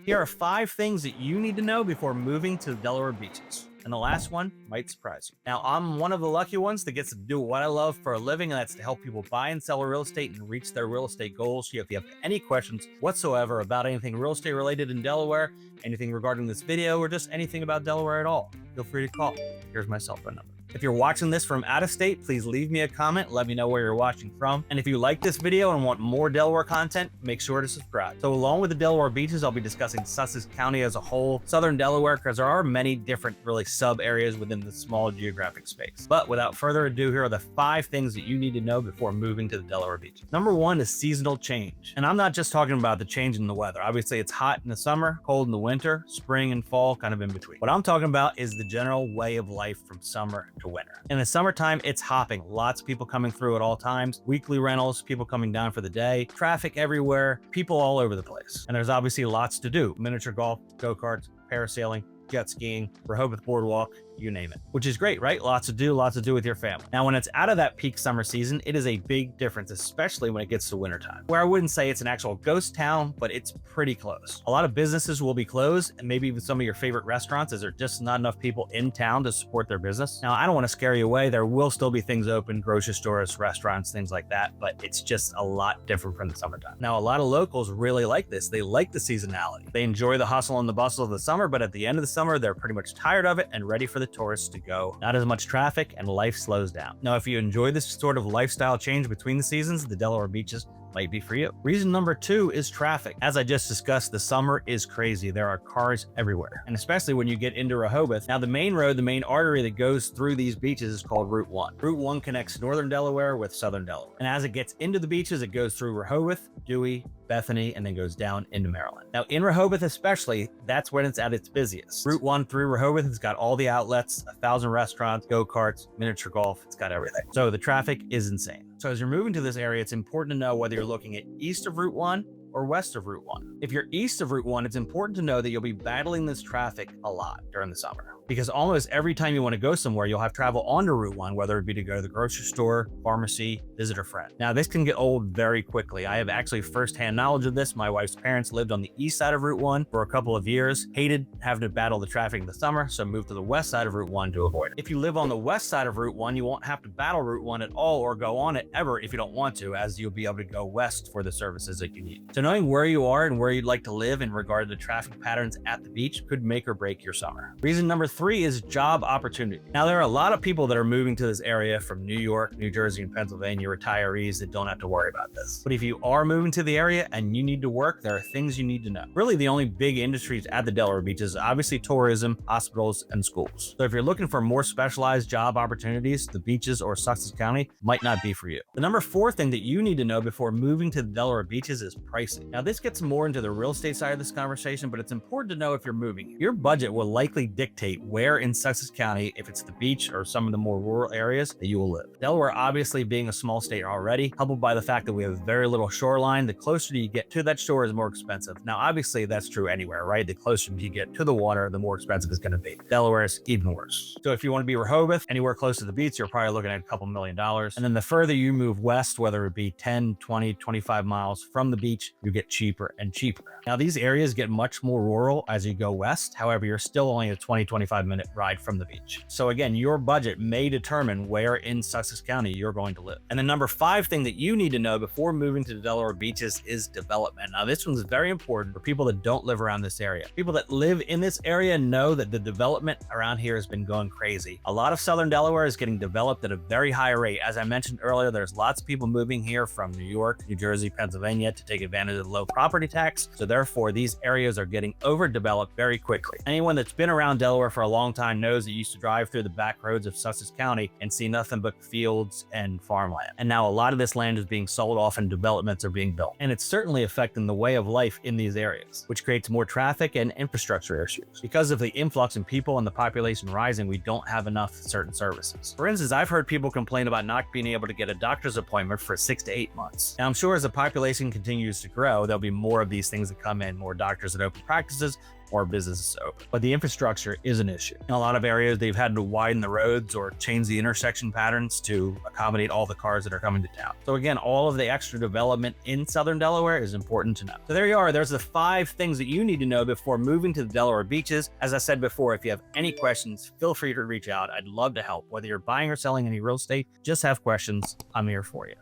Here are 5 things that you need to know before moving to the Delaware beaches. And the last one might surprise you. Now, I'm one of the lucky ones that gets to do what I love for a living, and that's to help people buy and sell real estate and reach their real estate goals. So if you have any questions whatsoever about anything real estate related in Delaware, anything regarding this video, or just anything about Delaware at all, feel free to call me. Here's my cell phone number. If you're watching this from out of state, please leave me a comment. Let me know where you're watching from. And if you like this video and want more Delaware content, make sure to subscribe. So along with the Delaware beaches, I'll be discussing Sussex County as a whole, southern Delaware, because there are many different really sub areas within the small geographic space. But without further ado, here are the 5 things that you need to know before moving to the Delaware beaches. Number 1 is seasonal change. And I'm not just talking about the change in the weather. Obviously, it's hot in the summer, cold in the winter, spring and fall, kind of in between. What I'm talking about is the general way of life from summer to winter. In the summertime, it's hopping. Lots of people coming through at all times, weekly rentals, people coming down for the day, traffic everywhere, people all over the place. And there's obviously lots to do. Miniature golf, go-karts, parasailing, jet skiing, Rehoboth boardwalk, you name it, which is great, right? Lots to do with your family. Now, when it's out of that peak summer season, it is a big difference, especially when it gets to wintertime, where I wouldn't say it's an actual ghost town, but it's pretty close. A lot of businesses will be closed, and maybe even some of your favorite restaurants, as there are just not enough people in town to support their business. Now, I don't want to scare you away. There will still be things open, grocery stores, restaurants, things like that, but it's just a lot different from the summertime. Now, a lot of locals really like this. They like the seasonality. They enjoy the hustle and the bustle of the summer, but at the end of the summer, they're pretty much tired of it and ready for the tourists to go. Not as much traffic, and life slows down. Now, if you enjoy this sort of lifestyle change between the seasons, the Delaware beaches might be for you. Reason number 2 is traffic. As I just discussed, the summer is crazy. There are cars everywhere, and especially when you get into Rehoboth. Now, the main road, the main artery that goes through these beaches is called Route 1. Route 1 connects northern Delaware with southern Delaware. And as it gets into the beaches, it goes through Rehoboth, Dewey, Bethany, and then goes down into Maryland. Now, in Rehoboth especially, that's when it's at its busiest. Route 1 through Rehoboth has got all the outlets, 1,000 restaurants, go-karts, miniature golf, it's got everything. So the traffic is insane. So as you're moving to this area, it's important to know whether you're looking at east of Route 1 or west of Route 1. If you're east of Route 1, it's important to know that you'll be battling this traffic a lot during the summer, because almost every time you want to go somewhere, you'll have travel onto Route 1, whether it be to go to the grocery store, pharmacy, visit a friend. Now, this can get old very quickly. I have actually firsthand knowledge of this. My wife's parents lived on the east side of Route 1 for a couple of years, hated having to battle the traffic in the summer, so moved to the west side of Route 1 to avoid it. If you live on the west side of Route 1, you won't have to battle Route 1 at all or go on it ever if you don't want to, as you'll be able to go west for the services that you need. So knowing where you are and where you'd like to live in regard to traffic patterns at the beach could make or break your summer. Reason number 3 is job opportunity. Now, there are a lot of people that are moving to this area from New York, New Jersey, and Pennsylvania, retirees that don't have to worry about this. But if you are moving to the area and you need to work, there are things you need to know. Really, the only big industries at the Delaware beaches is obviously tourism, hospitals, and schools. So if you're looking for more specialized job opportunities, the beaches or Sussex County might not be for you. The number 4 thing that you need to know before moving to the Delaware beaches is pricing. Now, this gets more into the real estate side of this conversation, but it's important to know if you're moving. Your budget will likely dictate where in Sussex County, if it's the beach or some of the more rural areas, that you will live. Delaware, obviously being a small state already, coupled by the fact that we have very little shoreline, the closer you get to that shore is more expensive. Now, obviously that's true anywhere, right? The closer you get to the water, the more expensive it's going to be. Delaware is even worse. So if you want to be Rehoboth, anywhere close to the beach, you're probably looking at a couple $1 million. And then the further you move west, whether it be 10, 20, 25 miles from the beach, you get cheaper and cheaper. Now, these areas get much more rural as you go west. However, you're still only a 20, 25 minute ride from the beach. So again, your budget may determine where in Sussex County you're going to live. And the number 5 thing that you need to know before moving to the Delaware beaches is development. Now, this one's very important for people that don't live around this area. People that live in this area know that the development around here has been going crazy. A lot of southern Delaware is getting developed at a very high rate. As I mentioned earlier, there's lots of people moving here from New York, New Jersey, Pennsylvania to take advantage of the low property tax. So therefore, these areas are getting overdeveloped very quickly. Anyone that's been around Delaware for a long time knows that you used to drive through the back roads of Sussex County and see nothing but fields and farmland. And now a lot of this land is being sold off and developments are being built. And it's certainly affecting the way of life in these areas, which creates more traffic and infrastructure issues. Because of the influx in people and the population rising, we don't have enough certain services. For instance, I've heard people complain about not being able to get a doctor's appointment for 6 to 8 months. Now, I'm sure as the population continues to grow, there'll be more of these things that come in, more doctors that open practices, more businesses open. But the infrastructure is an issue. In a lot of areas, they've had to widen the roads or change the intersection patterns to accommodate all the cars that are coming to town. So again, all of the extra development in Southern Delaware is important to know. So there you are. There's the 5 things that you need to know before moving to the Delaware beaches. As I said before, if you have any questions, feel free to reach out. I'd love to help. Whether you're buying or selling any real estate, just have questions. I'm here for you.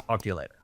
Talk to you later.